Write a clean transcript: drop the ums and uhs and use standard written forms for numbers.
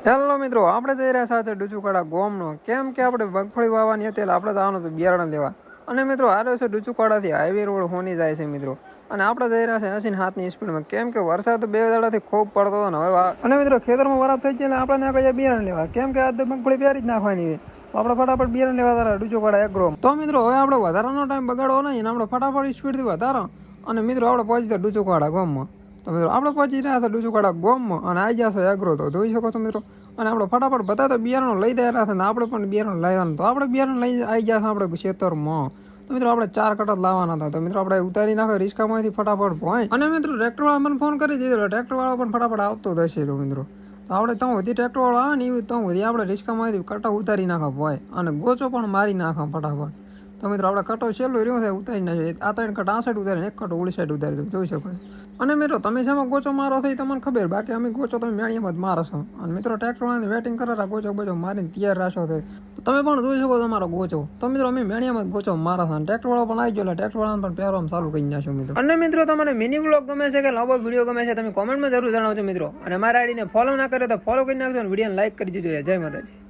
Hello મિત્રો, આપણે જઈ રહ્યા સાથે ડુચુકાડા ગોમનો. કેમ કે આપણે મગફળી વાવવાની હતી એટલે આપણે જવાનું હતું બિયારણ લેવા. અને મિત્રો આવ્યો છે ડુચુકાડાથી હાઈવે રોડ હોની જાય છે મિત્રો. અને આપણે જઈ રહ્યા છે 80-7ની સ્પીડમાં. કેમ કે વરસાદ 2 દાડાથી ખૂબ પડતો હતો ને હવે અને મિત્રો ખેતરમાં વરાપ થઈ જાય એટલે આપણે ત્યાં કહીએ બિયારણ લેવા. કેમ કે આજ તો મગફળી પ્યારી જ નાખવાની છે. તો આપણે ફટાફટ બિયારણ લેવા તારા ડુચુકાડા એગ્રો. તો મિત્રો હવે આપણે વધારાનો ટાઈમ બગાડવો નહીં, આપણે ફટાફટ સ્પીડથી વધારો. અને મિત્રો આપણે પહોંચી ગયા ડુચુકાડા ગામમાં. તો મિત્રો આપણે પહોંચી રહ્યા હતા ડુચુકાડા ગામમાં અને આવી ગયા છે એગ્રો. તો જોઈ શકો છો મિત્રો. અને આપણે ફટાફટ બધા તો બિયારણો લઈ રહ્યા હતા ને આપણે પણ બિયારણ લાવવાનું. તો આપણે બિયારણ લઈ આવી ગયા છે આપણે ખેતરમાં. તો મિત્રો આપણે 4 કટક લાવવાના હતા. તો મિત્રો આપણે ઉતારી નાખો રિસ્કામાંથી ફટાફટ ભોય. અને મિત્રો ટ્રેક્ટરવાળા મને ફોન કરી દીધો. ટ્રેક્ટરવાળો પણ ફટાફટ આવતો થશે. તો મિત્રો આપણે ત્યાં સુધી ટ્રેક્ટરવાળો આવે ને એવી ત્યાં સુધી આપણે રિસ્કામાંથી કટા ઉતારી નાખા ભોય. અને ગોચો પણ મારી નાખા ફટાફટ. તો મિત્રો આપણે કટો છેલ્લો રહ્યો છે ઉતારી નાખ્યો. આ 3 કટ આ સાઈડ ઉતારીને 1 કટ ઓલી સાઈડ ઉતારી દો, જોઈ શકો. અને મિત્રો તમે શેમાં ગોચો મારો છો એ તમને ખબર. બાકી અમે ગોચો તમે મેળીમાં જ મારો છો. અને મિત્રો ટ્રેક્ટરવાળાની વેટિંગ કરેલા ગોચો બોચો મારીને તૈયાર રાખો છે. તમે પણ જોઈ શકો તમારો ગોચો. તો મિત્રો અમે મેળીમાં જ ગોચો મારા છે. ટ્રેક્ટરવાળો પણ આવી ગયો એટલે ટ્રેક્ટરવાળાને પણ પહેરવાનું ચાલુ કરી નાખ્યો મિત્રો. અને મિત્રો તમને મિની વ્લોગ ગમે છે કે લાંબો વિડીયો ગમે છે તમે કોમેન્ટમાં જરૂર જણાવજો મિત્રો. અને મારા આઈડીને ફોલો ના કરે તો ફોલો કરી નાખજો અને વિડીયોને લાઈક કરી દીધો. જય માતાજી.